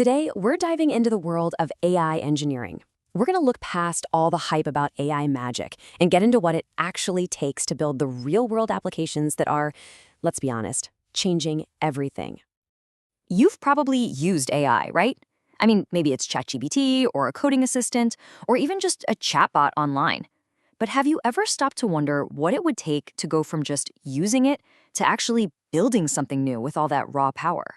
Today, we're diving into the world of AI engineering. We're going to look past all the hype about AI magic and get into what it actually takes to build the real-world applications that are, let's be honest, changing everything. You've probably used AI, right? I mean, maybe it's ChatGPT or a coding assistant or even just a chatbot online. But have you ever stopped to wonder what it would take to go from just using it to actually building something new with all that raw power?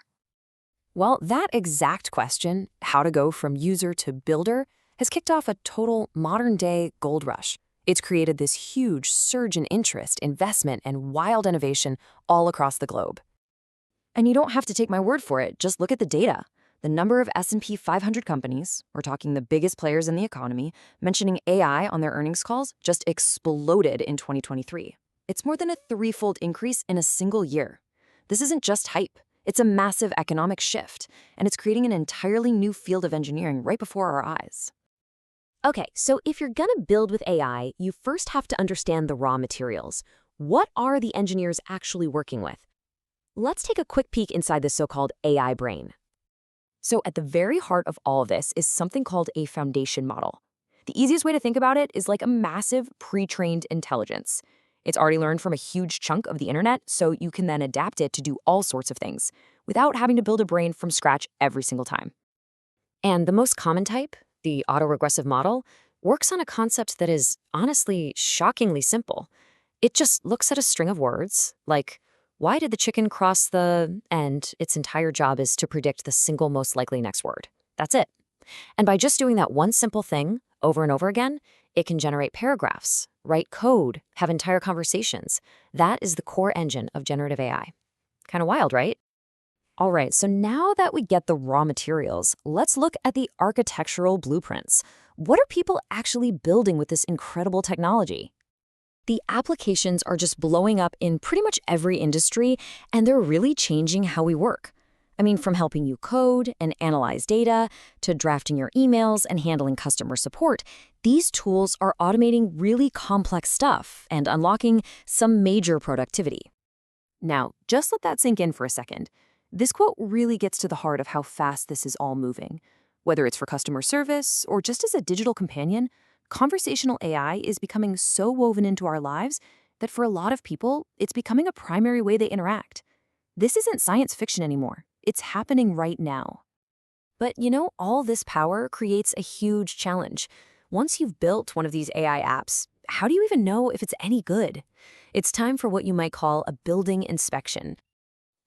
Well, that exact question, how to go from user to builder, has kicked off a total modern-day gold rush. It's created this huge surge in interest, investment, and wild innovation all across the globe. And you don't have to take my word for it, just look at the data. The number of S&P 500 companies, we're talking the biggest players in the economy, mentioning AI on their earnings calls just exploded in 2023. It's more than a threefold increase in a single year. This isn't just hype. It's a massive economic shift, and it's creating an entirely new field of engineering right before our eyes. Okay, so if you're gonna build with AI, you first have to understand the raw materials. What are the engineers actually working with? Let's take a quick peek inside the so-called AI brain. So at the very heart of all of this is something called a foundation model. The easiest way to think about it is like a massive pre-trained intelligence. It's already learned from a huge chunk of the internet, so you can then adapt it to do all sorts of things without having to build a brain from scratch every single time. And the most common type, the autoregressive model, works on a concept that is honestly shockingly simple. It just looks at a string of words, like, why did the chicken cross the, and its entire job is to predict the single most likely next word. That's it. And by just doing that one simple thing over and over again, it can generate paragraphs, write code, have entire conversations. That is the core engine of generative AI. Kind of wild, right? All right, so now that we get the raw materials, let's look at the architectural blueprints. What are people actually building with this incredible technology? The applications are just blowing up in pretty much every industry, and they're really changing how we work. I mean, from helping you code and analyze data to drafting your emails and handling customer support, these tools are automating really complex stuff and unlocking some major productivity. Now, just let that sink in for a second. This quote really gets to the heart of how fast this is all moving. Whether it's for customer service or just as a digital companion, conversational AI is becoming so woven into our lives that for a lot of people, it's becoming a primary way they interact. This isn't science fiction anymore. It's happening right now. But all this power creates a huge challenge. Once you've built one of these AI apps, how do you even know if it's any good? It's time for what you might call a building inspection.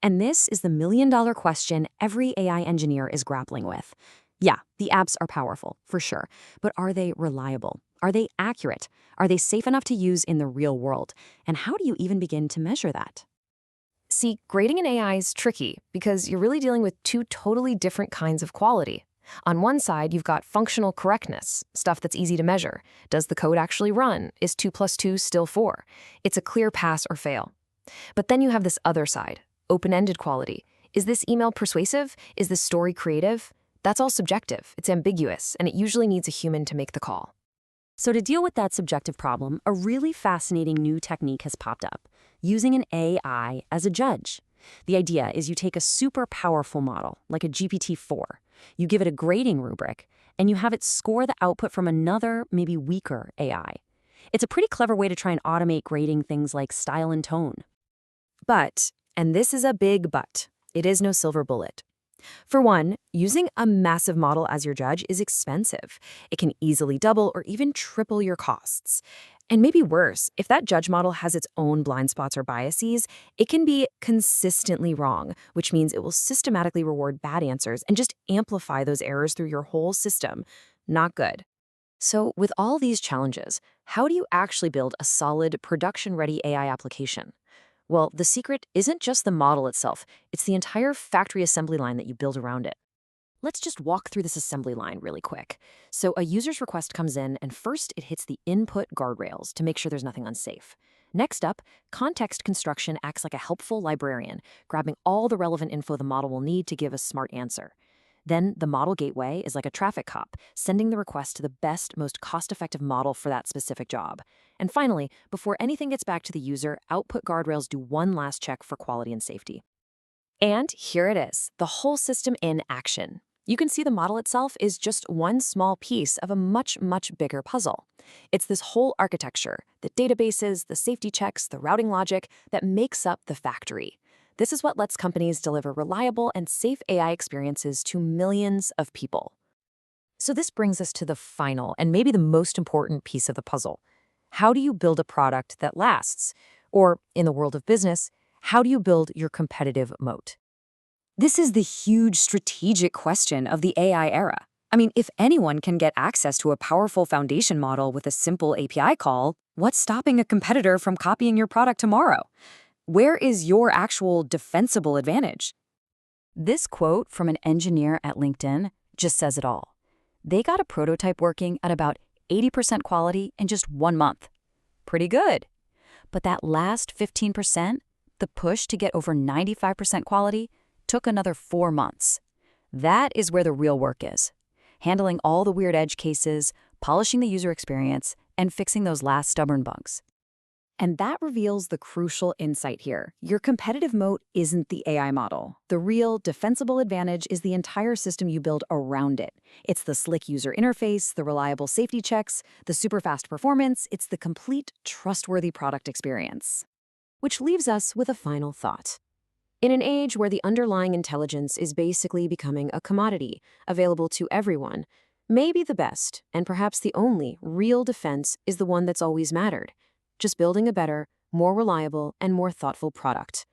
And this is the million-dollar question every AI engineer is grappling with. Yeah, the apps are powerful, for sure, but are they reliable? Are they accurate? Are they safe enough to use in the real world? And how do you even begin to measure that? See, grading an AI is tricky because you're really dealing with two totally different kinds of quality. On one side, you've got functional correctness, stuff that's easy to measure. Does the code actually run? Is 2 plus 2 still 4? It's a clear pass or fail. But then you have this other side, open-ended quality. Is this email persuasive? Is this story creative? That's all subjective, it's ambiguous, and it usually needs a human to make the call. So to deal with that subjective problem, a really fascinating new technique has popped up, using an AI as a judge. The idea is you take a super powerful model, like a GPT-4, you give it a grading rubric, and you have it score the output from another, maybe weaker AI. It's a pretty clever way to try and automate grading things like style and tone. But, and this is a big but, it is no silver bullet. For one, using a massive model as your judge is expensive. It can easily double or even triple your costs. And maybe worse, if that judge model has its own blind spots or biases, it can be consistently wrong, which means it will systematically reward bad answers and just amplify those errors through your whole system. Not good. So with all these challenges, how do you actually build a solid, production-ready AI application? Well, the secret isn't just the model itself, it's the entire factory assembly line that you build around it. Let's just walk through this assembly line really quick. So a user's request comes in, and first it hits the input guardrails to make sure there's nothing unsafe. Next up, context construction acts like a helpful librarian, grabbing all the relevant info the model will need to give a smart answer. Then the model gateway is like a traffic cop, sending the request to the best, most cost-effective model for that specific job. And finally, before anything gets back to the user, output guardrails do one last check for quality and safety. And here it is, the whole system in action. You can see the model itself is just one small piece of a much, much bigger puzzle. It's this whole architecture, the databases, the safety checks, the routing logic that makes up the factory. This is what lets companies deliver reliable and safe AI experiences to millions of people. So this brings us to the final and maybe the most important piece of the puzzle. How do you build a product that lasts? Or, in the world of business, how do you build your competitive moat? This is the huge strategic question of the AI era. I mean, if anyone can get access to a powerful foundation model with a simple API call, what's stopping a competitor from copying your product tomorrow? Where is your actual defensible advantage? This quote from an engineer at LinkedIn just says it all. They got a prototype working at about 80% quality in just 1 month. Pretty good. But that last 15%, the push to get over 95% quality, took another 4 months. That is where the real work is. Handling all the weird edge cases, polishing the user experience, and fixing those last stubborn bugs. And that reveals the crucial insight here. Your competitive moat isn't the AI model. The real defensible advantage is the entire system you build around it. It's the slick user interface, the reliable safety checks, the super fast performance. It's the complete, trustworthy product experience. Which leaves us with a final thought. In an age where the underlying intelligence is basically becoming a commodity, available to everyone, maybe the best, and perhaps the only, real defense is the one that's always mattered. Just building a better, more reliable, and more thoughtful product.